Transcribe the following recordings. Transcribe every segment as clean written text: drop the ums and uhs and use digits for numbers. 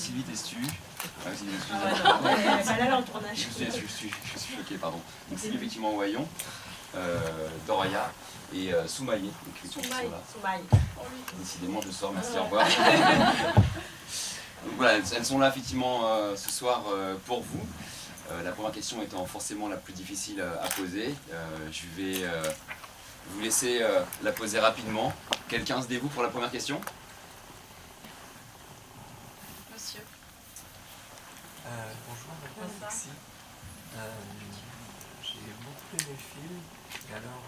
Sylvie Testu. Sylvie Testu, là, là, en tournage. Je suis choqué, pardon. Donc Sylvie, effectivement, Wayon, Doria et Soumaï, qui sont là. Soumaï. Décidément, je sors, merci, au revoir. Donc voilà, elles sont là, effectivement, ce soir pour vous. La première question étant forcément la plus difficile à poser. Je vais vous laisser la poser rapidement. Quelqu'un se dévoue pour la première question? Monsieur. Bonjour, Alexis. J'ai beaucoup aimé le film. Et alors,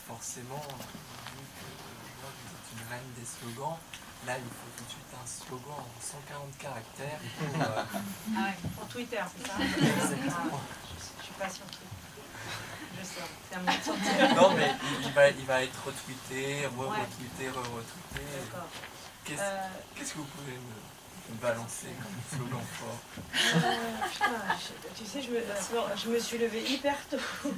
forcément, vu que je vois que vous êtes une reine des slogans, là, il faut tout de suite un slogan en 140 caractères pour... Ah ouais, pour Twitter, c'est ça? Exactement. Je suis pas sur Twitter. Je sais, c'est un moyen de sortir. Non, mais il va être retweeté, re-retweeté, re-retweeté. D'accord. Qu'est-ce que vous pouvez me balancer comme slogan fort? Tu sais, je me suis levée hyper tôt.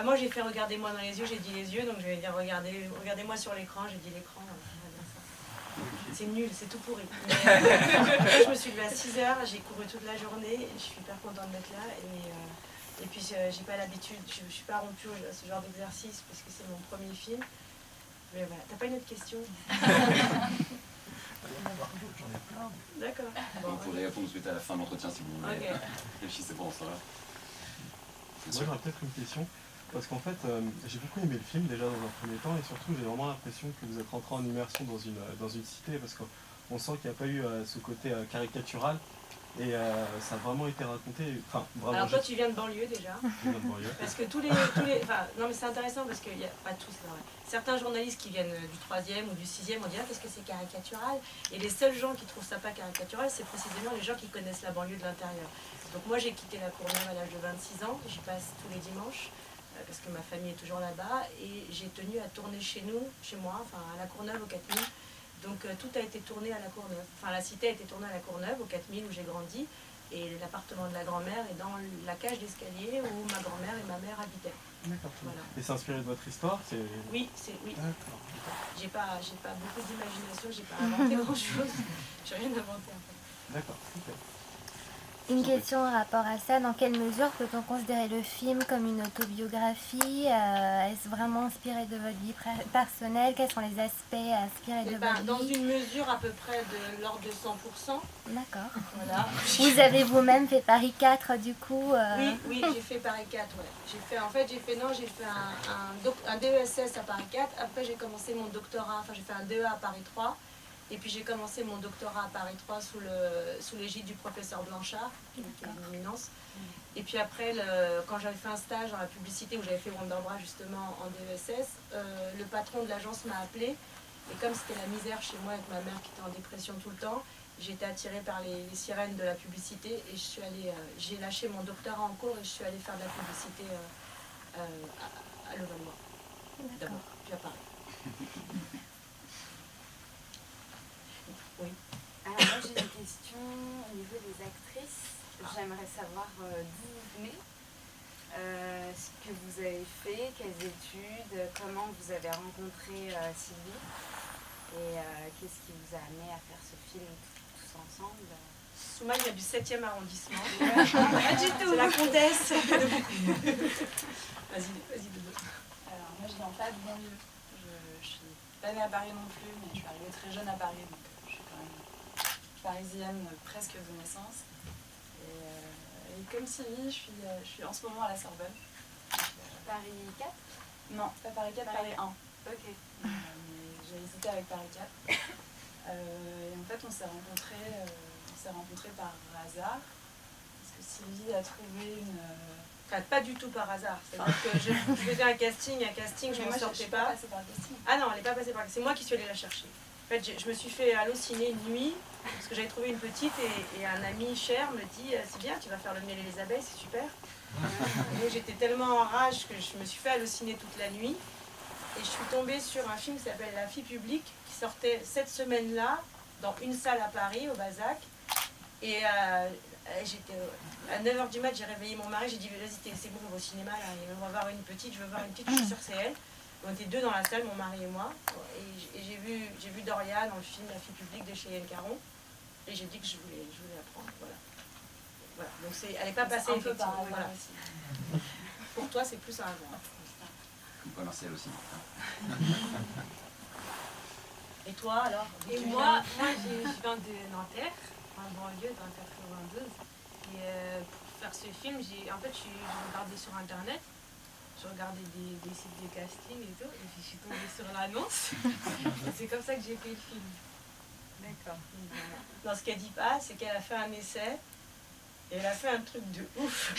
Moi, j'ai fait regardez-moi dans les yeux, j'ai dit les yeux, donc je vais dire regardez-moi sur l'écran, j'ai dit l'écran. C'est nul, c'est tout pourri. Mais, je me suis levée à 6h, j'ai couru toute la journée, je suis hyper contente d'être là. Et puis, j'ai pas l'habitude, je ne suis pas rompue à ce genre d'exercice parce que c'est mon premier film. Mais voilà, t'as pas une autre question? J'en ai plein. D'accord. Vous pourrez répondre tout de suite à la fin de l'entretien si vous voulez. Okay. Réfléchissez pendant ce temps-là. Moi j'aurais peut-être une question, parce qu'en fait j'ai beaucoup aimé le film déjà dans un premier temps, et surtout j'ai vraiment l'impression que vous êtes rentré en immersion dans une cité, parce qu'on sent qu'il n'y a pas eu ce côté caricatural, et ça a vraiment été raconté. Enfin, vraiment, alors toi tu viens de banlieue déjà. Je viens de banlieue. Parce que tous les non mais c'est intéressant parce qu'il n'y a pas tous, c'est vrai. Certains journalistes qui viennent du 3e ou du 6e, on dirait parce que c'est caricatural, et les seuls gens qui trouvent ça pas caricatural, c'est précisément les gens qui connaissent la banlieue de l'intérieur. Donc moi j'ai quitté la Courneuve à l'âge de 26 ans, j'y passe tous les dimanches, parce que ma famille est toujours là-bas, et j'ai tenu à tourner chez moi, enfin à la Courneuve au 4000. Donc tout a été tourné à la Courneuve. Enfin la cité a été tournée à la Courneuve, au 4000 où j'ai grandi, et l'appartement de la grand-mère est dans la cage d'escalier où ma grand-mère et ma mère habitaient. D'accord. Voilà. Et c'est inspiré de votre histoire? Oui, oui. D'accord. J'ai pas beaucoup d'imagination, j'ai pas inventé grand-chose. J'ai rien inventé en fait. D'accord, super. Une question en rapport à ça, dans quelle mesure peut-on considérer le film comme une autobiographie? Est-ce vraiment inspiré de votre vie personnelle? Quels sont les aspects inspirés de votre vie? Dans une mesure à peu près de l'ordre de 100%. D'accord. Voilà. Vous avez vous-même fait Paris 4 du coup Oui, j'ai fait Paris 4, ouais. J'ai fait un DESS à Paris 4, après j'ai commencé mon doctorat, j'ai fait un DEA à Paris 3. Et puis j'ai commencé mon doctorat à Paris 3 sous l'égide du professeur Blanchard, qui est une éminence. Et puis après, quand j'avais fait un stage dans la publicité où j'avais fait Wonderbra justement en DESS, le patron de l'agence m'a appelé. Et comme c'était la misère chez moi avec ma mère qui était en dépression tout le temps, j'ai été attirée par les sirènes de la publicité et j'ai lâché mon doctorat en cours et je suis allée faire de la publicité à Levallois. D'abord, puis à Paris. Oui. Alors moi j'ai une question au niveau des actrices. J'aimerais savoir d'où vous venez, ce que vous avez fait, quelles études, comment vous avez rencontré Sylvie et qu'est-ce qui vous a amené à faire ce film tous ensemble. Soumaï vient du 7e arrondissement. Pas du tout. C'est la comtesse de beaucoup. Vas-y, Dodo. Alors moi je viens pas de banlieue. Je suis pas née à Paris non plus, mais je suis arrivée très jeune à Paris, donc je suis quand même parisienne presque de naissance. Et comme Sylvie, je suis en ce moment à la Sorbonne. Paris 4? Non, pas Paris 4, Paris 1. Ok. J'ai hésité avec Paris 4. Et en fait, on s'est rencontrés par hasard. Parce que Sylvie a trouvé une... Enfin, pas du tout par hasard. C'est-à-dire que je faisais un casting, je m'en sortais pas. Par le casting. Ah non, elle n'est pas passée par le casting. C'est moi qui suis allée la chercher. En fait, je me suis fait halluciner une nuit, parce que j'avais trouvé une petite, et un ami cher me dit « C'est bien, tu vas faire le miel et les abeilles, c'est super ». Et j'étais tellement en rage que je me suis fait halluciner toute la nuit. Et je suis tombée sur un film qui s'appelle La fille publique, qui sortait cette semaine-là, dans une salle à Paris, au Bazac. Et j'étais à 9h du mat, j'ai réveillé mon mari, j'ai dit vas-y c'est bon, on va au cinéma, là, on va voir une petite, je veux voir une petite, je suis sûre que c'est elle. On était deux dans la salle, mon mari et moi, et j'ai vu Doria dans le film La fille publique de Cheyenne Caron. Et j'ai dit que je voulais apprendre, voilà. Donc elle n'est pas passée un peu par effectivement, voilà. aussi. Pour toi, c'est plus un hasard. Comme quoi Martial aussi. Et toi, alors? Et moi je viens de Nanterre, en banlieue, dans le 92. Et pour faire ce film, j'ai regardé sur Internet. Je regardais des sites de casting et tout, et puis je suis tombée sur l'annonce. Et c'est comme ça que j'ai fait le film. D'accord. Non, ce qu'elle dit pas, c'est qu'elle a fait un essai, et elle a fait un truc de ouf.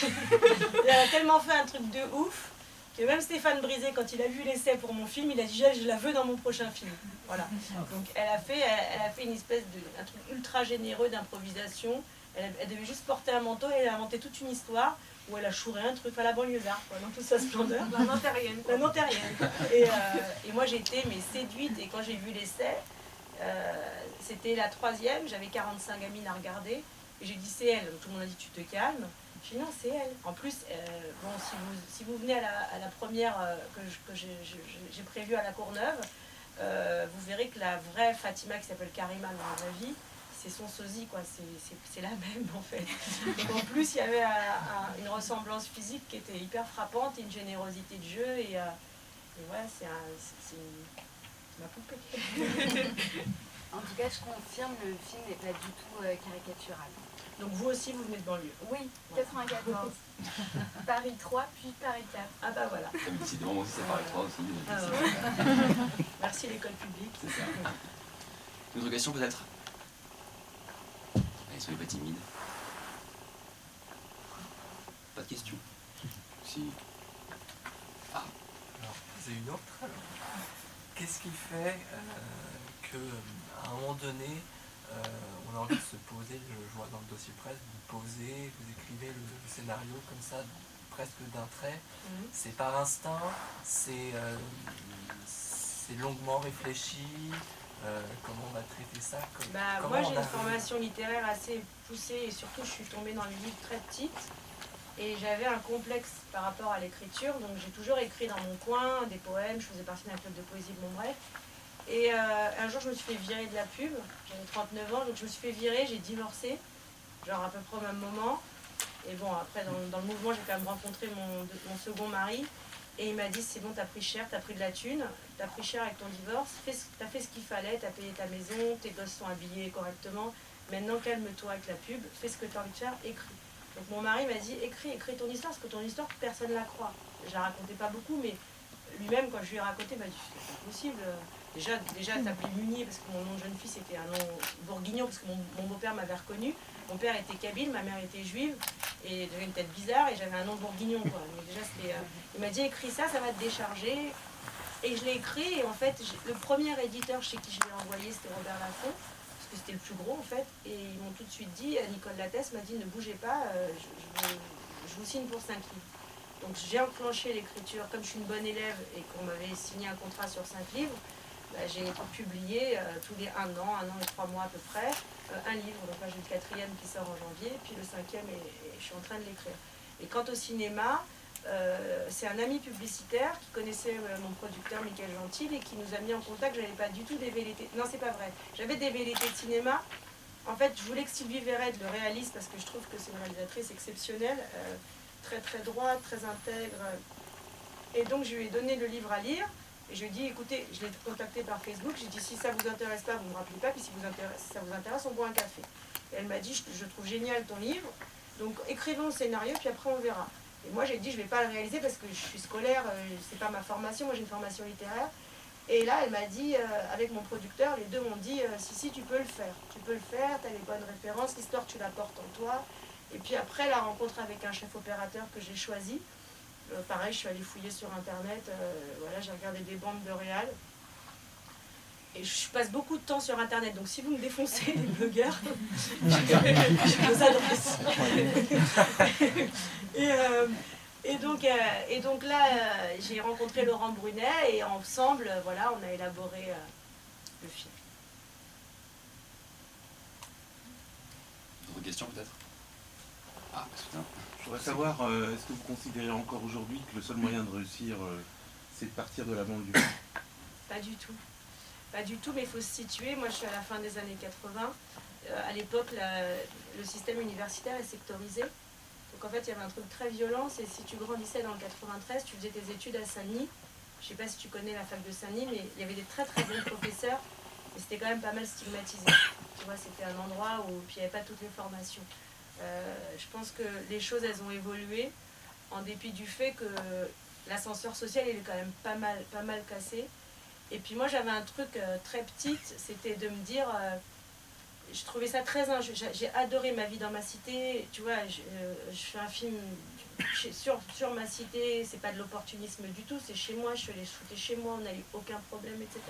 Elle a tellement fait un truc de ouf, que même Stéphane Brisé, quand il a vu l'essai pour mon film, il a dit je la veux dans mon prochain film. Voilà. Donc elle a fait une espèce un truc ultra généreux d'improvisation. Elle devait juste porter un manteau et elle a inventé toute une histoire où elle a chouré un truc à la banlieusarde, dans toute sa splendeur. La Nantérienne. La Nantérienne. Et moi j'ai été séduite, et quand j'ai vu l'essai, c'était la 3e, j'avais 45 gamines à regarder, et j'ai dit c'est elle. Donc, tout le monde a dit tu te calmes. J'ai dit non, c'est elle. En plus, si vous venez à la première que j'ai prévue à la Courneuve, vous verrez que la vraie Fatima, qui s'appelle Karima dans la vie, c'est son sosie, quoi. C'est la même, en fait. Donc, en plus, il y avait une ressemblance physique qui était hyper frappante, et une générosité de jeu, et voilà, c'est ma poupée. En tout cas, je confirme, le film n'est pas du tout caricatural. Donc vous aussi, vous venez de banlieue? Oui, 94. Paris 3, puis Paris 4. Ah bah voilà. Décidément, moi aussi, c'est pareil, toi aussi. Ah ouais. Merci l'école publique. C'est ça. Une autre question peut-être? Allez, soyez pas timide. Pas de questions? Si. Ah. Alors, c'est une autre. Alors. Qu'est-ce qui fait qu'à un moment donné, on a envie de se poser, je vois dans le dossier presse, vous posez, vous écrivez le scénario comme ça, presque d'un trait. C'est par instinct, c'est longuement réfléchi. Comment on va traiter ça? Moi j'ai une formation littéraire assez poussée, et surtout je suis tombée dans les livres très petite. Et j'avais un complexe par rapport à l'écriture, donc j'ai toujours écrit dans mon coin des poèmes, je faisais partie d'un club de poésie de Montbray. Et un jour je me suis fait virer de la pub, j'avais 39 ans, donc je me suis fait virer, j'ai divorcé, genre à peu près au même moment. Et bon, après dans le mouvement, j'ai quand même rencontré mon second mari, et il m'a dit c'est bon, t'as pris cher, t'as pris de la thune, t'as pris cher avec ton divorce, t'as fait ce qu'il fallait, t'as payé ta maison, tes gosses sont habillés correctement, maintenant calme-toi avec la pub, fais ce que t'as envie de faire, écris. Donc mon mari m'a dit écris ton histoire, parce que ton histoire personne ne la croit. Je la racontais pas beaucoup, mais lui-même quand je lui ai raconté, il m'a dit c'est pas possible. Déjà t'appelais Munier, parce que mon nom de jeune fille c'était un nom bourguignon, parce que mon beau-père m'avait reconnu. Mon père était kabyle, ma mère était juive, et j'avais une tête bizarre et j'avais un nom bourguignon, quoi. Donc déjà c'était, il m'a dit écris ça va te décharger. Et je l'ai écrit, et en fait le premier éditeur chez qui je l'ai envoyé c'était Robert Laffont, que c'était le plus gros en fait, et ils m'ont tout de suite dit, Nicole Lattès m'a dit ne bougez pas, je vous signe pour 5 livres. Donc j'ai enclenché l'écriture, comme je suis une bonne élève et qu'on m'avait signé un contrat sur 5 livres, j'ai publié tous les 1 an et 3 mois à peu près, un livre. Donc là j'ai le 4e qui sort en janvier, puis le 5e et je suis en train de l'écrire. Et quant au cinéma, c'est un ami publicitaire qui connaissait mon producteur Michael Gentil et qui nous a mis en contact. Je n'avais pas du tout des velléités. Non, c'est pas vrai. J'avais des velléités de cinéma. En fait, je voulais que Sylvie Verret le réalise parce que je trouve que c'est une réalisatrice exceptionnelle, très très droite, très intègre. Et donc, je lui ai donné le livre à lire. Et je lui ai dit, écoutez, je l'ai contacté par Facebook. J'ai dit, si ça vous intéresse pas, vous ne me rappelez pas. Puis si ça vous intéresse, on boit un café. Et elle m'a dit, je trouve génial ton livre. Donc, écrivons le scénario, puis après, on verra. Et moi, j'ai dit, je ne vais pas le réaliser parce que je suis scolaire, c'est pas ma formation, moi j'ai une formation littéraire. Et là, elle m'a dit, avec mon producteur, les deux m'ont dit, si, tu peux le faire. Tu peux le faire, tu as les bonnes références, l'histoire, tu la portes en toi. Et puis après, la rencontre avec un chef opérateur que j'ai choisi. Pareil, je suis allée fouiller sur Internet, voilà, j'ai regardé des bandes de réal. Et je passe beaucoup de temps sur Internet, donc si vous me défoncez, les blogueurs, je vous adresse. Et donc là, j'ai rencontré Laurent Brunet et ensemble, voilà, on a élaboré le film. D'autres questions peut-être? Ah, putain. Je voudrais savoir, est-ce que vous considérez encore aujourd'hui que le seul moyen de réussir, c'est de partir de la banlieue? Pas du tout. Pas du tout, mais il faut se situer. Moi, je suis à la fin des années 80. à l'époque, le système universitaire est sectorisé. Donc en fait, il y avait un truc très violent, c'est si tu grandissais dans le 93, tu faisais tes études à Saint-Denis. Je ne sais pas si tu connais la fac de Saint-Denis, mais il y avait des très très bons professeurs, mais c'était quand même pas mal stigmatisé. Tu vois, c'était un endroit où puis il n'y avait pas toutes les formations. Je pense que les choses, elles ont évolué, en dépit du fait que l'ascenseur social, il est quand même pas mal cassé. Et puis moi, j'avais un truc très petite, c'était de me dire... je trouvais ça très injuste. J'ai adoré ma vie dans ma cité. Tu vois, je fais un film sur ma cité. C'est pas de l'opportunisme du tout. C'est chez moi. Je suis allée shooter chez moi. On n'a eu aucun problème, etc.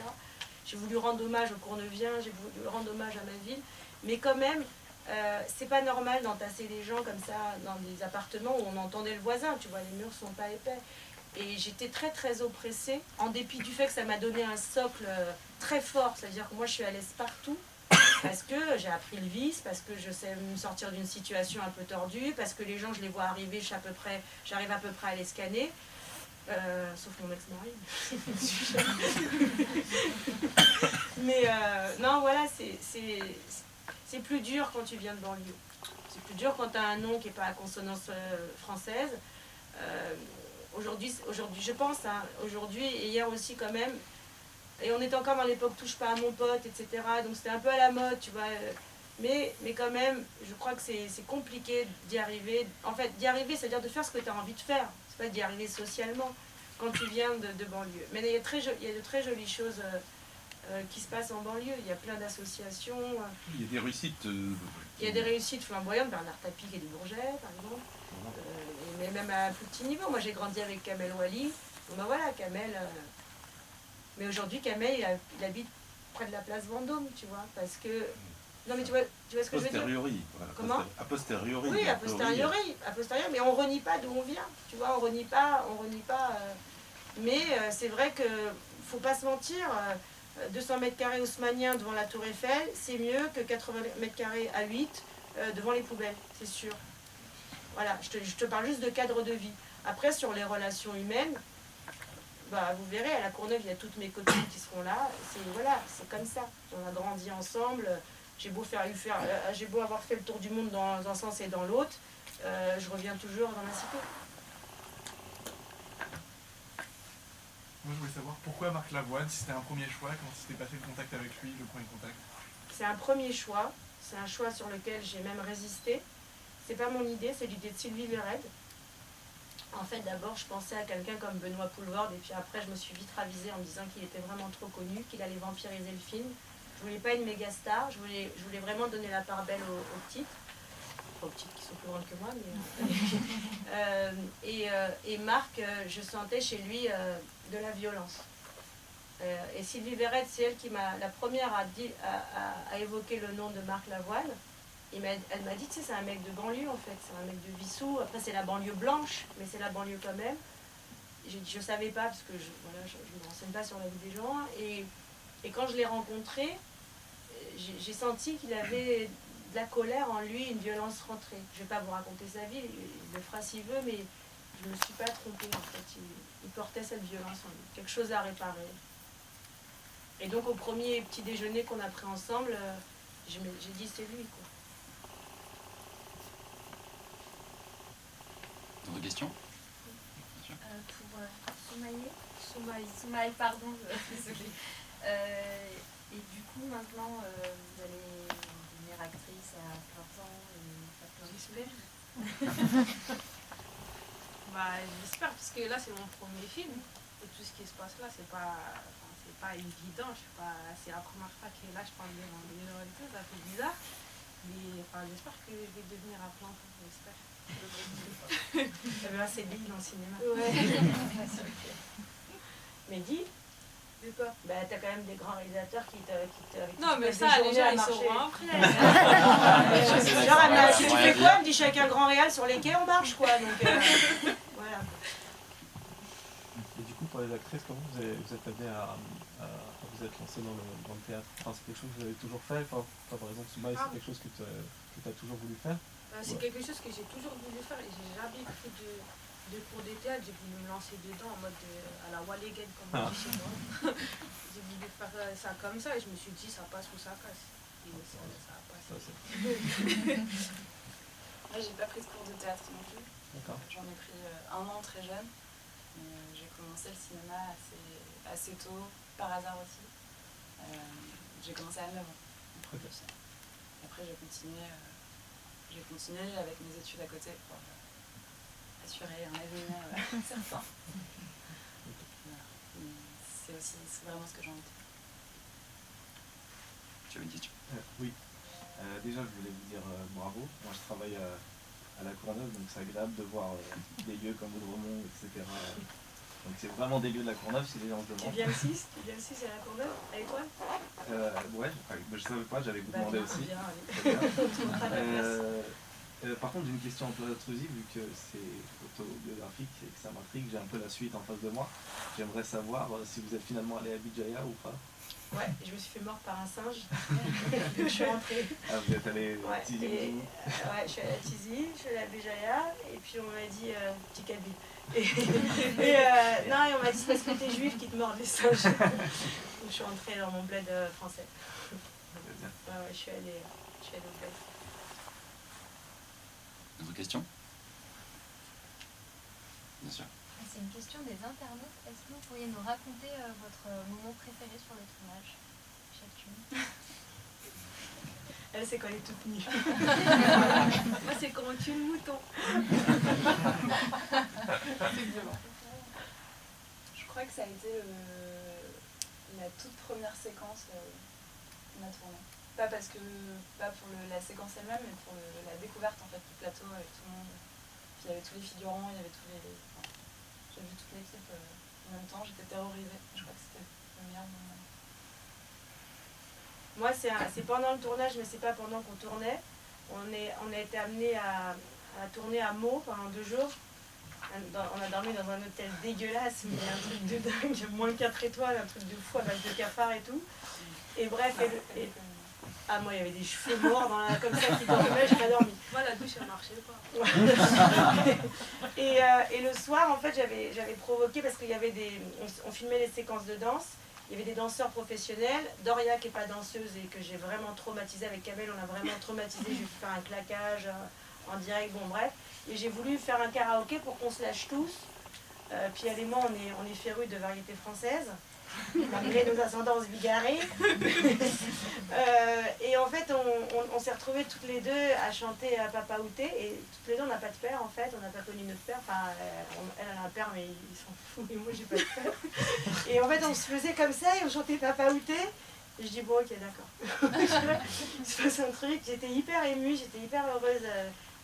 J'ai voulu rendre hommage au Cournevien. J'ai voulu rendre hommage à ma ville. Mais quand même, c'est pas normal d'entasser les gens comme ça dans des appartements où on entendait le voisin. Tu vois, les murs sont pas épais. Et j'étais très très oppressée, en dépit du fait que ça m'a donné un socle très fort. C'est-à-dire que moi, je suis à l'aise partout. Parce que j'ai appris le vice, parce que je sais me sortir d'une situation un peu tordue, parce que les gens, je les vois arriver, j'arrive à peu près à les scanner. Sauf mon ex-mari. Mais non, voilà, c'est plus dur quand tu viens de banlieue. C'est plus dur quand tu as un nom qui n'est pas à consonance française. Aujourd'hui, je pense, hein, aujourd'hui et hier aussi quand même, et on est encore dans l'époque touche pas à mon pote, etc. Donc c'était un peu à la mode, tu vois. Mais quand même, je crois que c'est compliqué d'y arriver. En fait, d'y arriver, c'est-à-dire de faire ce que tu as envie de faire. C'est pas d'y arriver socialement quand tu viens de banlieue. Mais il y a de très jolies choses qui se passent en banlieue. Il y a plein d'associations. Il y a des réussites. Il y a des réussites flamboyantes. Bernard Tapie et des Bourget, par exemple. Mais même à un plus petit niveau. Moi, j'ai grandi avec Kamel Wally. Donc ben voilà, Kamel... Mais aujourd'hui, Kamel, il habite près de la place Vendôme, tu vois, parce que... Non, mais tu vois ce que je veux dire? Voilà. Comment? A posteriori. Oui, a posteriori, mais on renie pas d'où on vient, tu vois, on renie pas... Mais c'est vrai que, faut pas se mentir, 200 mètres carrés haussmanniens devant la Tour Eiffel, c'est mieux que 80 mètres carrés à 8 devant les poubelles, c'est sûr. Voilà, je te parle juste de cadre de vie. Après, sur les relations humaines, bah, vous verrez, à la Courneuve, il y a toutes mes copines qui seront là. C'est comme ça. On a grandi ensemble. J'ai beau avoir fait le tour du monde dans un sens et dans l'autre, je reviens toujours dans ma cité. Moi, je voulais savoir pourquoi Marc Lavoine, si c'était un premier choix, comment s'était passé le contact avec lui, le premier contact? C'est un premier choix. C'est un choix sur lequel j'ai même résisté. C'est pas mon idée, c'est l'idée de Sylvie Verred. En fait, d'abord, je pensais à quelqu'un comme Benoît Poulvord, et puis après, je me suis vite ravisée en me disant qu'il était vraiment trop connu, qu'il allait vampiriser le film. Je voulais pas une méga star, je voulais vraiment donner la part belle aux petites. Pas aux petites qui sont plus grandes que moi, mais... et Marc, je sentais chez lui de la violence. Et Sylvie Verred, c'est elle qui m'a la première à évoquer le nom de Marc Lavoine. Elle m'a dit, tu sais, c'est un mec de banlieue en fait, c'est un mec de Vissou. Après, c'est la banlieue blanche, mais c'est la banlieue quand même. J'ai dit, je savais pas, parce que je me renseigne pas sur la vie des gens. Et quand je l'ai rencontré, j'ai senti qu'il avait de la colère en lui, une violence rentrée. Je vais pas vous raconter sa vie, il le fera s'il veut, mais je me suis pas trompée en fait. Il portait cette violence en lui, quelque chose à réparer. Et donc, au premier petit déjeuner qu'on a pris ensemble, j'ai dit, c'est lui, quoi. D'autres questions? Pour Soumaï, pardon, désolée. Et du coup, maintenant, vous allez devenir actrice à plein temps et à plein de choses. J'espère. J'espère, parce que là, c'est mon premier film. Et tout ce qui se passe là, c'est pas évident. C'est la première fois que là, je parle devant des gens et tout, ça fait bizarre. Mais j'espère que je vais devenir à plein temps, j'espère. C'est lui dans le cinéma. Ouais. Mais dis. De quoi? T'as quand même des grands réalisateurs qui te. Non, mais ça, les gens, ils sauront après. Genre, tu fais quoi? Elle me dit, je suis avec un grand réal sur les quais, on marche, quoi. Donc, voilà. Et du coup, pour les actrices, comment vous êtes amené à vous être lancé dans le théâtre? Enfin, c'est quelque chose que vous avez toujours fait? Enfin, par exemple, Soumaï, c'est quelque chose que tu as toujours voulu faire? C'est quelque chose que j'ai toujours voulu faire et j'ai jamais pris de cours de théâtre. J'ai voulu me lancer dedans en mode à la Walligan, comme on dit chez moi. J'ai voulu faire ça comme ça et je me suis dit ça passe ou ça casse. mais ça va pas. Ça, c'est- Moi, j'ai pas pris de cours de théâtre non plus. D'accord. J'en ai pris 1 an très jeune. J'ai commencé le cinéma assez tôt, par hasard aussi. J'ai commencé à 9 ans. Ok. Après, j'ai continué avec mes études à côté pour assurer un avenir certain. Voilà. C'est vraiment ce que j'ai envie de faire. Tu avais une question? Oui. Déjà, je voulais vous dire bravo. Moi, je travaille à la Courneuve, donc c'est agréable de voir des lieux comme Vaudremont, etc. Donc c'est vraiment des lieux de la Courneuve, c'est des gens de Tu viens le 6 à la Courneuve, à l'étoile? Ouais, je savais pas, j'allais vous demander aussi. Bien, allez. Très bien. Par contre, j'ai une question un peu intrusive, vu que c'est autobiographique et que ça m'intrigue, j'ai un peu la suite en face de moi. J'aimerais savoir si vous êtes finalement allé à Bijaya ou pas. Ouais, je me suis fait mordre par un singe. Je suis rentrée. Ah, vous êtes allé Ouais, Tizi et, Ouzou. ouais, je suis allée à Tizi, je suis allée à Béjaïa, et puis on m'a dit petit Kabylie. Non, et on m'a dit c'est parce que t'es juif qui te mordent les singes. Donc je suis rentrée dans mon bled français. Très bien. Ouais, je suis allée au bled. D'autres questions? Bien sûr. C'est une question des internautes. Est-ce que vous pourriez nous raconter votre moment préféré sur le tournage, chacune? Elle, c'est quand elle est toute nue. Moi, c'est quand on tue le mouton. C'est violent. Je crois que ça a été la toute première séquence qu'on a tournée. Pas pour la séquence elle-même, mais pour la découverte en fait du plateau avec tout le monde. Puis il y avait tous les figurants, il y avait tous les... Enfin, j'ai vu toute l'équipe en même temps, j'étais terrorisée. Je crois que c'était le meilleur moment. Moi, c'est pendant le tournage, mais c'est pas pendant qu'on tournait. On a été amenés à tourner à Meaux pendant 2 jours. On a dormi dans un hôtel dégueulasse, mais un truc de dingue, moins 4 étoiles, un truc de fou à base de cafards et tout. Et bref, moi il y avait des cheveux morts comme ça qui dormaient, j'ai pas dormi. Moi, la douche, elle marchait pas. Et le soir, en fait, j'avais provoqué, parce qu'il y avait on filmait les séquences de danse. Il y avait des danseurs professionnels, Doria qui n'est pas danseuse et que j'ai vraiment traumatisée avec Kamel, on a vraiment traumatisé, j'ai fait un claquage en direct, bon bref. Et j'ai voulu faire un karaoké pour qu'on se lâche tous. Puis elle et moi, on est férus de variété française, malgré nos ascendances bigarrées. Et en fait, on s'est retrouvés toutes les deux à chanter à Papa Outé. Et toutes les deux, on n'a pas de père en fait, on n'a pas connu notre père. Enfin, elle a un père, mais il s'en fout, et moi, j'ai pas de père. Et en fait, on se faisait comme ça et on chantait Papa Outé. Et je dis, bon, ok, d'accord. Il se passe un truc. J'étais hyper émue, j'étais hyper heureuse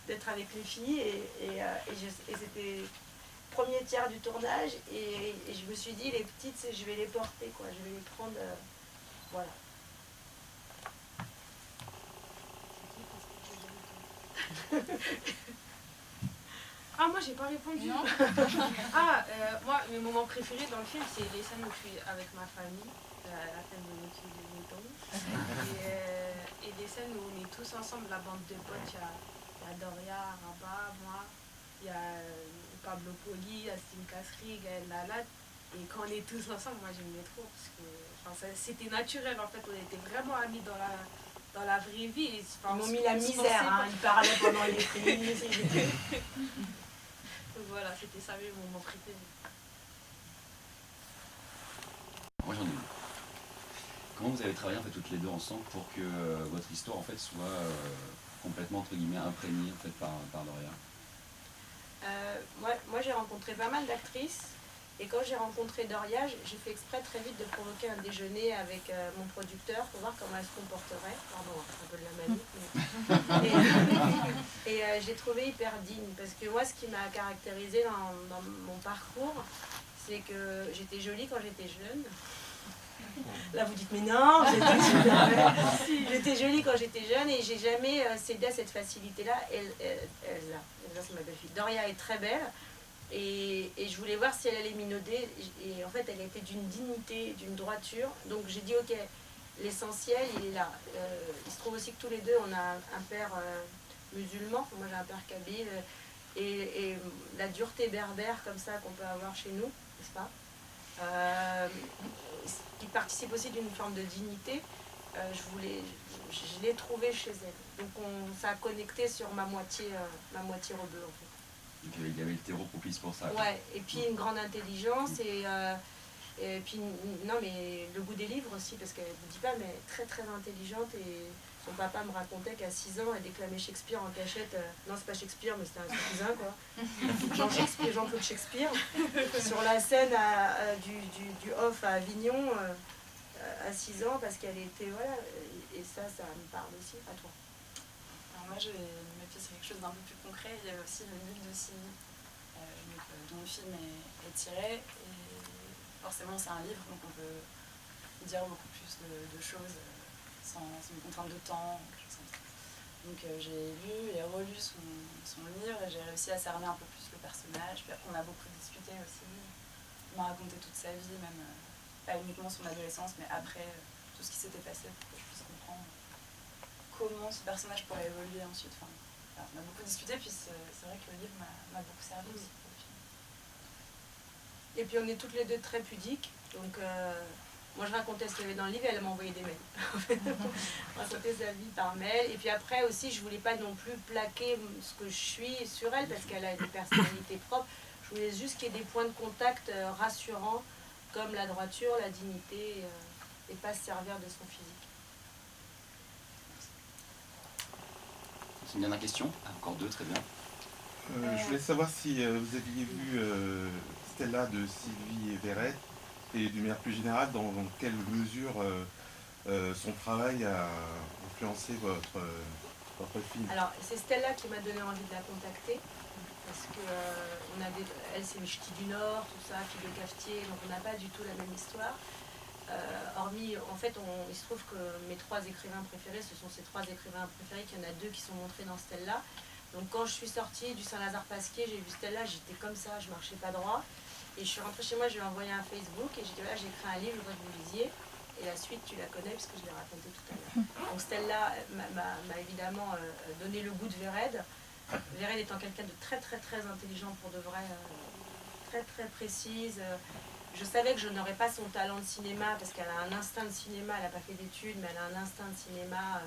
d'être avec les filles. Et c'était le premier tiers du tournage. Et je me suis dit, les petites, je vais les porter, quoi. Je vais les prendre. Voilà. Ah, moi, j'ai pas répondu. Moi, mes moments préférés dans le film, c'est les scènes où je suis avec ma famille, la scène de notre fille de mouton. Et les scènes où on est tous ensemble, la bande de potes, il y a Doria, Rabat, moi, il y a Pablo Poli, Astine Kasri, Gaël Lalat. Et quand on est tous ensemble, moi j'aimais trop, parce que c'était naturel en fait, on était vraiment amis dans la vraie vie. Ils m'ont mis la misère, ils parlaient pendant les prises. Donc voilà, c'était ça mes moments préférés. Moi j'en ai une. Comment vous avez travaillé en fait toutes les deux ensemble pour que votre histoire en fait soit complètement entre guillemets imprégnée en fait par Doria? Moi j'ai rencontré pas mal d'actrices et quand j'ai rencontré Doria, j'ai fait exprès très vite de provoquer un déjeuner avec mon producteur pour voir comment elle se comporterait. Pardon, un peu de la manie. Et j'ai trouvé hyper digne parce que moi ce qui m'a caractérisée dans mon parcours, c'est que j'étais jolie quand j'étais jeune. Là vous dites mais non, j'étais jolie quand j'étais jeune et j'ai jamais cédé à cette facilité-là. Là c'est ma belle-fille. Doria est très belle et je voulais voir si elle allait minauder et en fait elle était d'une dignité, d'une droiture. Donc j'ai dit ok, l'essentiel il est là. Il se trouve aussi que tous les deux on a un père musulman, moi j'ai un père kabyle et la dureté berbère comme ça qu'on peut avoir chez nous, n'est-ce pas, qui participe aussi d'une forme de dignité. je l'ai trouvée chez elle. Donc ça a connecté sur ma moitié rebeu en fait. Donc il y avait le terreau propice pour ça. Ouais, et puis une grande intelligence et puis non mais le goût des livres aussi, parce qu'elle ne vous dit pas, mais très très intelligente. Et son papa me racontait qu'à 6 ans elle déclamait Shakespeare en cachette. Non, c'est pas Shakespeare, mais c'était un cousin quoi. Jean-Claude Shakespeare sur la scène du off à Avignon à 6 ans, parce qu'elle était voilà, et ça me parle aussi. À toi. Alors moi je vais me mettre sur quelque chose d'un peu plus concret. Il y avait aussi le livre de Sylvie dont le film est tiré, et forcément c'est un livre, donc on peut dire beaucoup plus de choses sans une contrainte de temps, quelque chose comme ça. Donc j'ai lu et relu son livre, et j'ai réussi à cerner un peu plus le personnage. Puis après on a beaucoup discuté aussi. Il m'a raconté toute sa vie, même pas uniquement son adolescence, mais après tout ce qui s'était passé, pour que je puisse comprendre comment ce personnage pourrait évoluer ensuite. Enfin, voilà, on a beaucoup discuté, puis c'est vrai que le livre m'a beaucoup servi aussi pour le film. Et puis on est toutes les deux très pudiques, donc moi je racontais ce qu'il y avait dans le livre et elle m'a envoyé des mails. On racontait sa vie par mail. Et puis après aussi, je voulais pas non plus plaquer ce que je suis sur elle, parce qu'elle a des personnalités propres. Je voulais juste qu'il y ait des points de contact rassurants, comme la droiture, la dignité, et pas se servir de son physique. C'est une dernière question. Ah, encore deux, très bien. Je voulais savoir si vous aviez vu Stella de Sylvie Verret, et d'une manière plus générale, dans quelle mesure son travail a influencé votre film. Alors, c'est Stella qui m'a donné envie de la contacter, parce que elle, c'est une ch'ti du Nord, tout ça, fille de cafetier, donc on n'a pas du tout la même histoire. Hormis, en fait, il se trouve que mes 3 écrivains préférés, ce sont ces 3 écrivains préférés, qu'il y en a 2 qui sont montrés dans Stella. Donc quand je suis sortie du Saint-Lazare-Pasquier, j'ai vu Stella, j'étais comme ça, je marchais pas droit. Et je suis rentrée chez moi, je lui ai envoyé un Facebook et j'ai dit voilà, j'ai écrit un livre, je voudrais que vous le lisiez. Et la suite, tu la connais puisque je l'ai raconté tout à l'heure. Donc Stella m'a évidemment donné le goût de Véred. Véred étant quelqu'un de très très très intelligent pour de vrai, très très précise. Je savais que je n'aurais pas son talent de cinéma parce qu'elle a un instinct de cinéma, elle n'a pas fait d'études, mais elle a un instinct de cinéma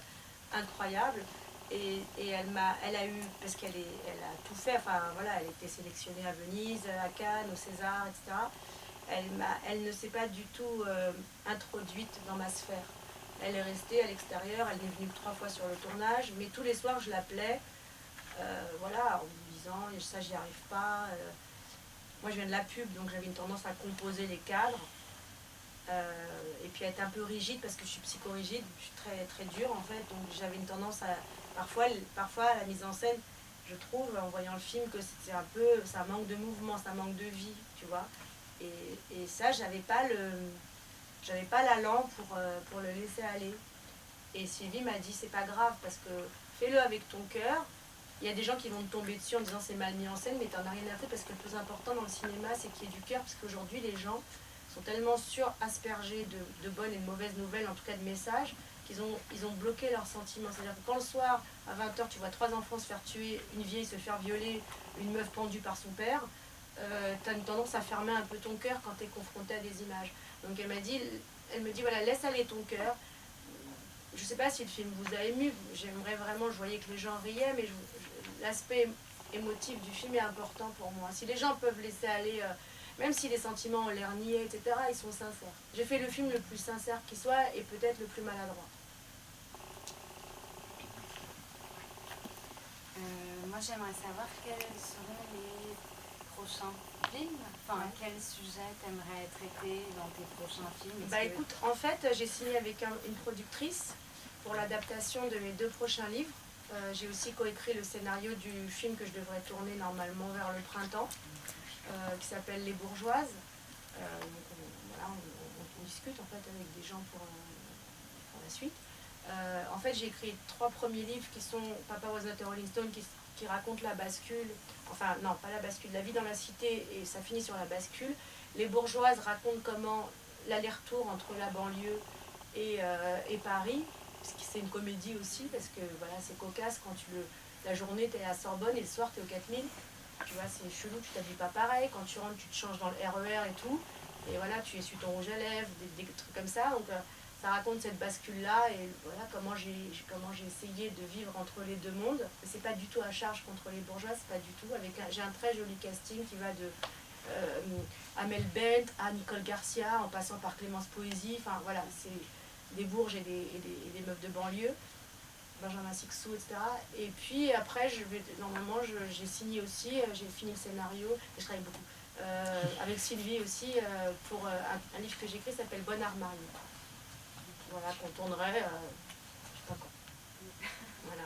incroyable. Et elle a eu, parce qu'elle a tout fait, enfin voilà, elle était sélectionnée à Venise, à Cannes, au César, etc. Elle ne s'est pas du tout introduite dans ma sphère. Elle est restée à l'extérieur, elle est venue que 3 fois sur le tournage, mais tous les soirs je l'appelais, voilà, en lui disant ça j'y arrive pas. Moi je viens de la pub, donc j'avais une tendance à composer les cadres. Et puis à être un peu rigide parce que je suis psychorigide, je suis très, très dure en fait, donc j'avais une tendance à... Parfois la mise en scène, je trouve en voyant le film que c'est un peu... ça manque de mouvement, ça manque de vie, tu vois. Et ça, j'avais pas l'allant pour le laisser aller. Et Sylvie m'a dit c'est pas grave parce que fais-le avec ton cœur. Il y a des gens qui vont te tomber dessus en disant c'est mal mis en scène, mais t'en as rien à faire parce que le plus important dans le cinéma c'est qu'il y ait du cœur, parce qu'aujourd'hui les gens sont tellement suraspergés de bonnes et de mauvaises nouvelles, en tout cas de messages, qu'ils ont bloqué leurs sentiments. C'est-à-dire que quand le soir, à 20h, tu vois 3 enfants se faire tuer, une vieille se faire violer, une meuf pendue par son père, tu as une tendance à fermer un peu ton cœur quand tu es confronté à des images. Donc elle me dit voilà, laisse aller ton cœur. Je ne sais pas si le film vous a ému, j'aimerais vraiment, je voyais que les gens riaient, mais l'aspect émotif du film est important pour moi. Si les gens peuvent laisser aller... même si les sentiments ont l'air niais, etc., ils sont sincères. J'ai fait le film le plus sincère qui soit et peut-être le plus maladroit. Moi, j'aimerais savoir quels seront les prochains films. Enfin, quel sujet t'aimerais traiter dans tes prochains films? Bah écoute, en fait, j'ai signé avec une productrice pour l'adaptation de mes 2 prochains livres. J'ai aussi coécrit le scénario du film que je devrais tourner normalement vers le printemps. Qui s'appelle Les Bourgeoises. On discute en fait avec des gens pour la suite. En fait, j'ai écrit 3 premiers livres qui sont Papa Was Not a Rolling Stone, qui raconte la bascule, enfin non, pas la bascule, la vie dans la cité, et ça finit sur la bascule. Les Bourgeoises racontent comment l'aller-retour entre la banlieue et Paris, parce que c'est une comédie aussi, parce que voilà, c'est cocasse quand la journée tu es à Sorbonne et le soir tu es au 4000. Tu vois, c'est chelou, tu t'habilles pas pareil. Quand tu rentres, tu te changes dans le RER et tout. Et voilà, tu essuies ton rouge à lèvres, des trucs comme ça. Donc, ça raconte cette bascule-là et voilà comment j'ai essayé de vivre entre les deux mondes. C'est pas du tout à charge contre les bourgeois, c'est pas du tout. J'ai un très joli casting qui va de Amel Bent à Nicole Garcia en passant par Clémence Poésie. Enfin voilà, c'est des bourges et des meufs de banlieue. Benjamin Sixou, etc. Et puis après, normalement, j'ai signé aussi, j'ai fini le scénario, et je travaille beaucoup, avec Sylvie aussi, pour un livre que j'ai écrit qui s'appelle Bon Armario. Voilà, qu'on tournerait, je sais pas quand. Voilà.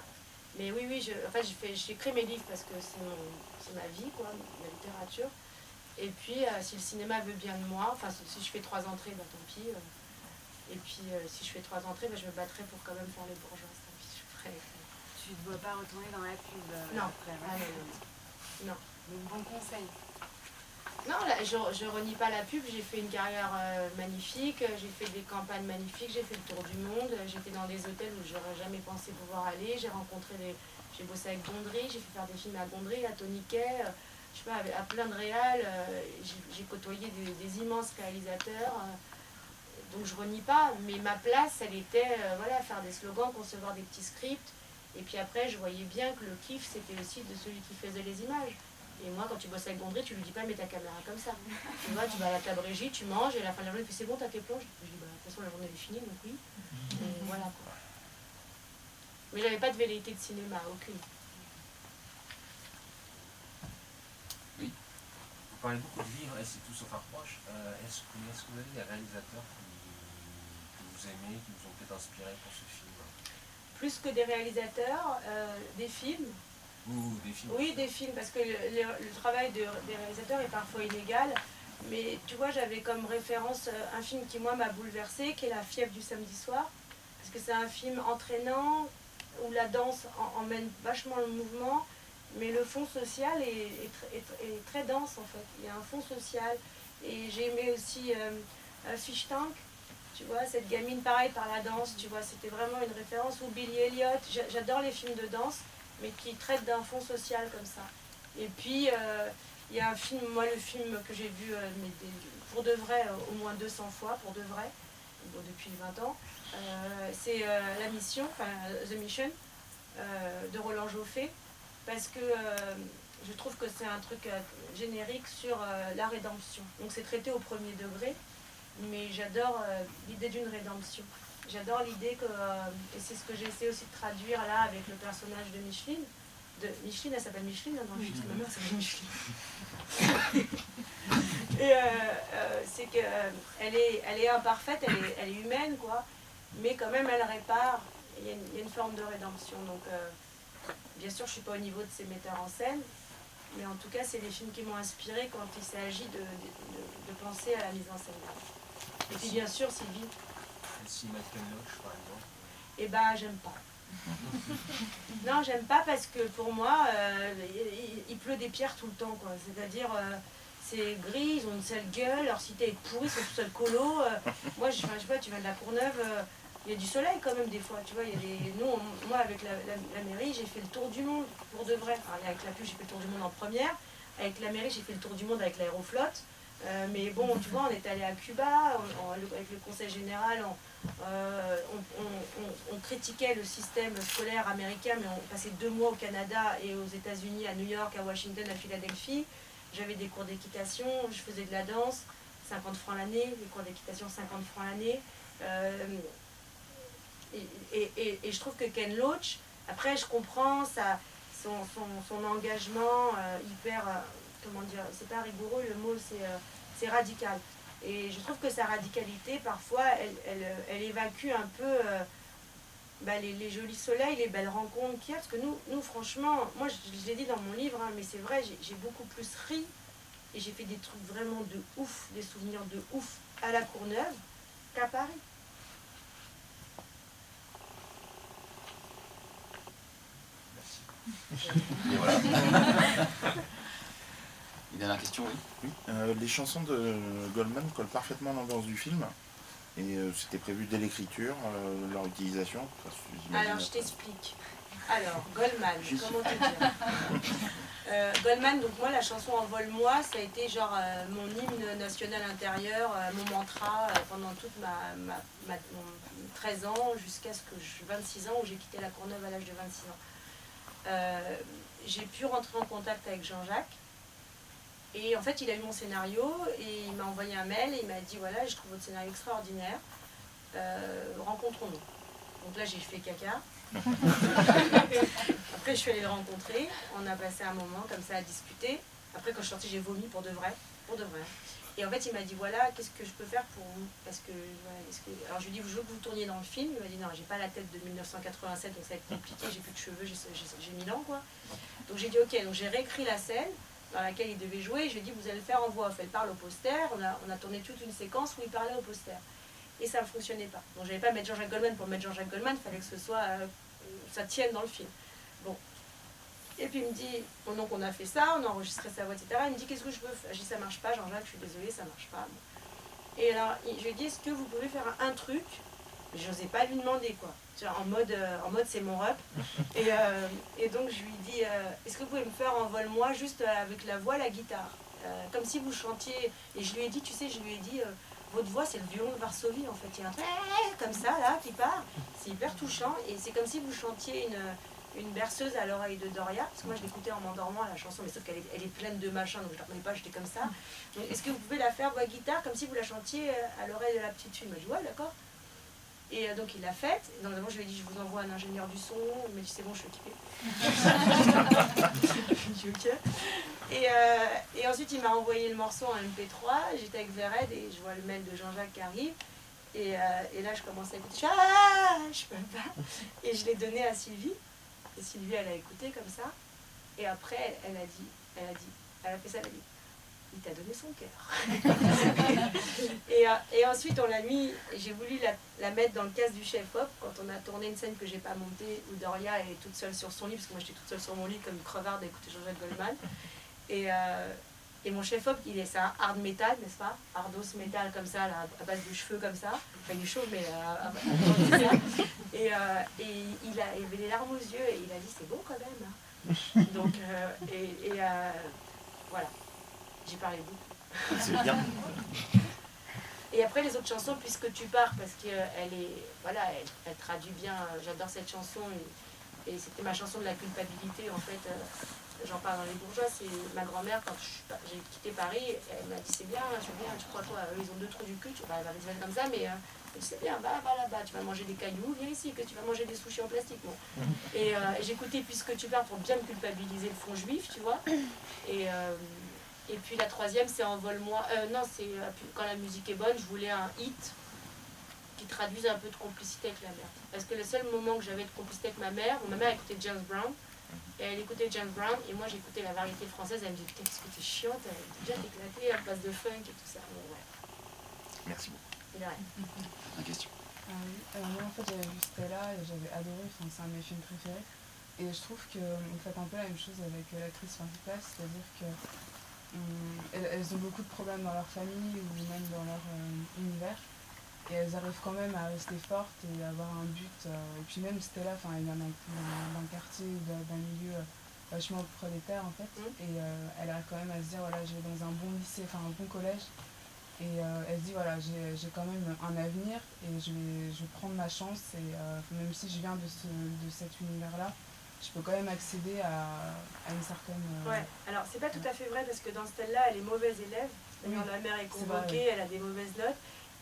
Mais oui, en fait, j'écris mes livres parce que c'est ma vie, quoi, la littérature. Et puis, si le cinéma veut bien de moi, enfin, si je fais 3 entrées, bah tant pis. Et puis, si je fais 3 entrées, bah, je me battrai pour quand même faire les bourgeois. Tu ne dois pas retourner dans la pub non. Après, Non. Donc bon conseil. Non, là, je renie pas la pub, j'ai fait une carrière magnifique, j'ai fait des campagnes magnifiques, j'ai fait le tour du monde, j'étais dans des hôtels où j'aurais jamais pensé pouvoir aller, j'ai bossé avec Gondry, j'ai fait faire des films à Gondry, à Tony Kay, je sais pas, à plein de réals, j'ai côtoyé des immenses réalisateurs. Donc je renie pas, mais ma place, elle était voilà, faire des slogans, concevoir des petits scripts. Et puis après, je voyais bien que le kiff, c'était aussi de celui qui faisait les images. Et moi, quand tu bosses avec Gondry, tu lui dis pas, mets ta caméra comme ça. Tu vois, tu vas à la table régie, tu manges, et à la fin de la journée, tu fais, c'est bon, t'as tes planches. Je dis, bah, de toute façon, la journée est finie, donc oui. Et voilà, quoi. Mais j'avais pas de velléité de cinéma, aucune. Oui. Vous parlez beaucoup de livres, et c'est tout sauf approche. Est-ce que vous avez des réalisateurs que vous aimez, qui vous ont peut-être inspiré pour ce film? Plus que des réalisateurs, des films. Des films. Oui, des films, parce que le travail des réalisateurs est parfois inégal. Mais tu vois, j'avais comme référence un film qui, moi, m'a bouleversée, qui est La fièvre du samedi soir. Parce que c'est un film entraînant, où la danse emmène vachement le mouvement, mais le fond social est très dense, en fait. Il y a un fond social. Et j'ai aimé aussi Fish Tank. Tu vois, cette gamine, pareil, par la danse, tu vois, c'était vraiment une référence. Ou Billy Elliot, j'adore les films de danse, mais qui traitent d'un fond social comme ça. Et puis, il y a un film, moi, le film que j'ai vu pour de vrai, au moins 200 fois, pour de vrai, bon, depuis 20 ans, c'est La Mission, enfin, The Mission, de Roland Joffé, parce que je trouve que c'est un truc générique sur la rédemption. Donc c'est traité au premier degré, mais j'adore l'idée d'une rédemption. J'adore l'idée que, et c'est ce que j'ai essayé aussi de traduire là avec le personnage de Micheline. Micheline, elle s'appelle Micheline, dans le film, ma mère s'appelle Micheline. Et c'est qu'elle est imparfaite, elle est humaine, quoi, mais quand même elle répare, il y a une forme de rédemption. Donc bien sûr je ne suis pas au niveau de ces metteurs en scène, mais en tout cas c'est des films qui m'ont inspirée quand il s'agit de penser à la mise en scène. Et puis bien sûr Sylvie. Si Michael Loach par exemple. Eh ben j'aime pas. Non, j'aime pas parce que pour moi il pleut des pierres tout le temps, quoi. C'est-à-dire c'est gris, ils ont une sale gueule, leur cité est pourrie, ils sont tout seuls colo. Moi je sais pas, tu viens de la Courneuve, il y a du soleil quand même des fois, tu vois. Moi avec la mairie j'ai fait le tour du monde pour de vrai. Enfin, avec la pluie j'ai fait le tour du monde en première, avec la mairie j'ai fait le tour du monde avec l'aéroflotte. Mais bon, tu vois, on est allé à Cuba, avec le conseil général, on critiquait le système scolaire américain, mais on passait 2 mois au Canada et aux États-Unis, à New York, à Washington, à Philadelphie. J'avais des cours d'équitation, je faisais de la danse, 50 francs l'année, les cours d'équitation 50 francs l'année. Et je trouve que Ken Loach, après je comprends son engagement hyper... comment dire, c'est pas rigoureux, le mot c'est radical. Et je trouve que sa radicalité, parfois, elle évacue un peu les jolis soleils, les belles rencontres qu'il y a. Parce que nous franchement, moi je l'ai dit dans mon livre, hein, mais c'est vrai, j'ai beaucoup plus ri et j'ai fait des trucs vraiment de ouf, des souvenirs de ouf à la Courneuve qu'à Paris. Merci. Et voilà. Une dernière question, oui. Les chansons de Goldman collent parfaitement à l'ambiance du film. Et c'était prévu dès l'écriture, leur utilisation. Alors je t'explique. Alors, Goldman, comment te dire Goldman, donc moi, la chanson Envole-moi, ça a été genre mon hymne national intérieur, mon mantra pendant toute mon 13 ans jusqu'à ce que j'ai 26 ans, où j'ai quitté la Courneuve à l'âge de 26 ans. J'ai pu rentrer en contact avec Jean-Jacques. Et en fait, il a eu mon scénario et il m'a envoyé un mail et il m'a dit voilà, je trouve votre scénario extraordinaire, rencontrons-nous. Donc là, j'ai fait caca. Après, je suis allée le rencontrer. On a passé un moment comme ça à discuter. Après, quand je suis sortie, j'ai vomi pour de vrai. Pour de vrai. Et en fait, il m'a dit voilà, qu'est-ce que je peux faire pour vous? Parce que, voilà, alors je lui ai dit je veux que vous tourniez dans le film. Il m'a dit non, j'ai pas la tête de 1987, donc ça va être compliqué. J'ai plus de cheveux, j'ai 1000 ans quoi. Donc j'ai dit ok, donc j'ai réécrit la scène dans laquelle il devait jouer. Je lui ai dit vous allez le faire en voix off. Elle parle au poster. On a tourné toute une séquence où il parlait au poster. Et ça ne fonctionnait pas. Donc j'avais pas mettre Jean-Jacques Goldman pour mettre Jean-Jacques Goldman, il fallait que ce soit, ça tienne dans le film. Bon. Et puis il me dit, bon, donc on a fait ça, on a enregistré sa voix, etc. Il me dit qu'est-ce que je peux faire? Je dis ça marche pas, Jean-Jacques, je suis désolée, ça marche pas. Bon. Et alors je lui ai dit est-ce que vous pouvez faire un truc? Je n'osais pas lui demander quoi. En mode c'est mon rep. Et donc je lui ai dit est-ce que vous pouvez me faire Envole-moi juste avec la voix, la guitare, comme si vous chantiez. Et je lui ai dit, tu sais, votre voix, c'est le violon de Varsovie, en fait. Il y a un truc comme ça, là, qui part. C'est hyper touchant. Et c'est comme si vous chantiez une berceuse à l'oreille de Doria. Parce que moi, je l'écoutais en m'endormant, la chanson. Mais sauf qu'elle est pleine de machin, donc je ne la connais pas, j'étais comme ça. Donc, est-ce que vous pouvez la faire, voix guitare, comme si vous la chantiez à l'oreille de la petite fille? Il m'a dit, ouais, d'accord. Et donc, il l'a faite. Et donc, je lui ai dit, je vous envoie un ingénieur du son. Il m'a dit, c'est bon, je suis équipée. Je dis, ok. Et ensuite, il m'a envoyé le morceau en MP3. J'étais avec Vered et je vois le mail de Jean-Jacques qui arrive. Et là, je commence à écouter. Je peux pas. Et je l'ai donné à Sylvie. Et Sylvie, elle a écouté comme ça. Et après, elle a fait ça, elle a dit il t'a donné son cœur. et ensuite, on l'a mis. J'ai voulu la mettre dans le casque du chef-op quand on a tourné une scène que j'ai pas montée où Doria est toute seule sur son lit, parce que moi j'étais toute seule sur mon lit comme une crevarde à écouter Jean-Jacques Goldman. Et mon chef-op, c'est un hard metal, n'est-ce pas? Hardos metal comme ça, là, à base de cheveux comme ça. Enfin, il est chaud, mais et il avait les larmes aux yeux et il a dit c'est beau quand même. Hein. Donc, voilà. J'ai parlé beaucoup. C'est bien. Et après les autres chansons, Puisque tu pars, parce qu'elle elle traduit bien, j'adore cette chanson, et c'était ma chanson de la culpabilité en fait. J'en parle dans Les Bourgeois, c'est ma grand-mère, quand j'ai quitté Paris, elle m'a dit c'est bien, tu crois quoi, ils ont 2 trous du cul, elle m'avait dit comme ça, mais c'est bien, va là-bas, tu vas manger des cailloux, viens ici, que tu vas manger des sushis en plastique. Bon. Et j'écoutais Puisque tu pars pour bien me culpabiliser le fond juif, tu vois. Et puis la troisième, c'est Envole-moi. Non, c'est Quand la musique est bonne, je voulais un hit qui traduise un peu de complicité avec la mère. Parce que le seul moment que j'avais de complicité avec ma mère écoutait James Brown. Et elle écoutait James Brown, et moi j'écoutais la variété française. Elle me dit putain, qu'est-ce que t'es chiante, elle a déjà éclaté à base de funk et tout ça. Bon, ouais. Merci beaucoup. De rien. La question. Moi en fait j'avais vu Stella et j'avais adoré, c'est un de mes films préférés. Et je trouve que vous faites un peu la même chose avec l'actrice principale, c'est-à-dire que elles ont beaucoup de problèmes dans leur famille ou même dans leur univers. Et elles arrivent quand même à rester fortes et à avoir un but. Et puis même Stella, elle vient d'un quartier ou d'un milieu vachement prolétaire en fait. Et elle arrive quand même à se dire voilà, je vais dans un bon lycée, un bon collège. Et elle se dit voilà, j'ai quand même un avenir et je vais prendre ma chance. Et même si je viens de cet univers-là, je peux quand même accéder à une certaine... Ouais, alors c'est pas tout à fait vrai parce que dans Stella, elle est mauvaise élève. C'est-à-dire la mère est convoquée, elle a des mauvaises notes.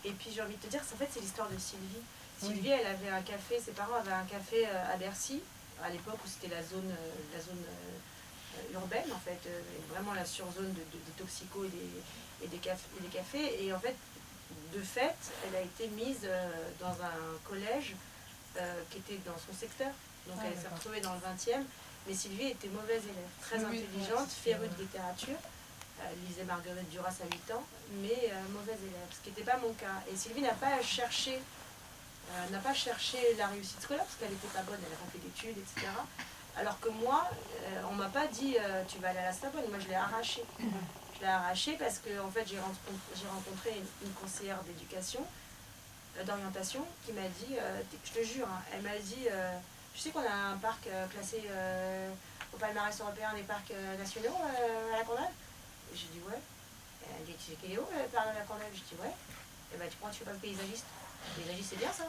Et puis j'ai envie de te dire, en fait c'est l'histoire de Sylvie. Sylvie, elle avait un café, ses parents avaient un café à Bercy, à l'époque où c'était la zone urbaine en fait, vraiment la surzone des toxicos et des cafés. Et en fait, de fait, elle a été mise dans un collège qui était dans son secteur. Donc elle s'est retrouvée dans le 20e. Mais Sylvie était mauvaise élève, très intelligente, férue de littérature. Elle lisait Marguerite Duras à 8 ans, mais mauvaise élève, ce qui n'était pas mon cas. Et Sylvie n'a pas cherché la réussite scolaire, parce qu'elle n'était pas bonne, elle n'a pas fait d'études, etc. Alors que moi, on ne m'a pas dit tu vas aller à la Sorbonne, moi je l'ai arraché. Je l'ai arraché parce que en fait, j'ai rencontré une conseillère d'éducation, d'orientation, qui m'a dit, je te jure, elle m'a dit tu sais qu'on a un parc classé au palmarès européen des parcs nationaux à la Courneuve? J'ai dit ouais. Elle a dit tu sais qu'il est où le parc de la Courneuve? J'ai dit ouais. Et bah tu crois que tu fais pas le paysagiste? Le paysagiste c'est bien ça.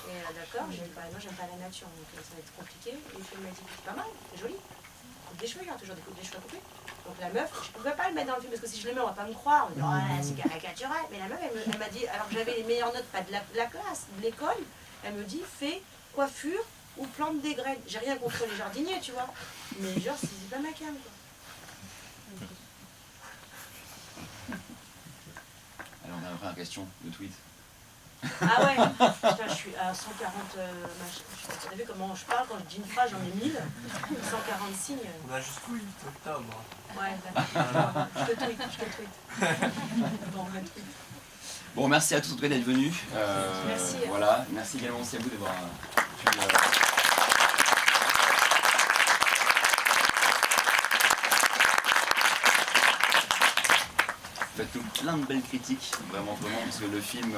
Et d'accord, j'ai dit bah non j'aime pas la nature donc ça va être compliqué. Et puis elle m'a dit c'est pas mal, c'est joli. Coupe des cheveux, il y a toujours des cheveux à couper. Donc la meuf, je pouvais pas le mettre dans le film parce que si je le mets on va pas me croire. On va dire oh, c'est caricatural. Mais la meuf elle m'a dit, alors que j'avais les meilleures notes, pas de la classe, de l'école, elle me dit fais coiffure ou plante des graines. J'ai rien contre les jardiniers, tu vois. Mais genre, c'est pas ma cam, quoi. Alors, on a une première question de tweet. Ah ouais, putain, je suis à 140 machin. Vous savez comment je parle quand je dis une phrase, j'en ai 1000. 140 signes. On a jusqu'au 8 octobre. Ouais, d'accord. Je te tweet. Bon, on va tweet. Bon, merci à tous en tout cas d'être venus. Merci. Voilà, merci également aussi à vous d'avoir pu... Faites-nous plein de belles critiques, vraiment, parce que le film...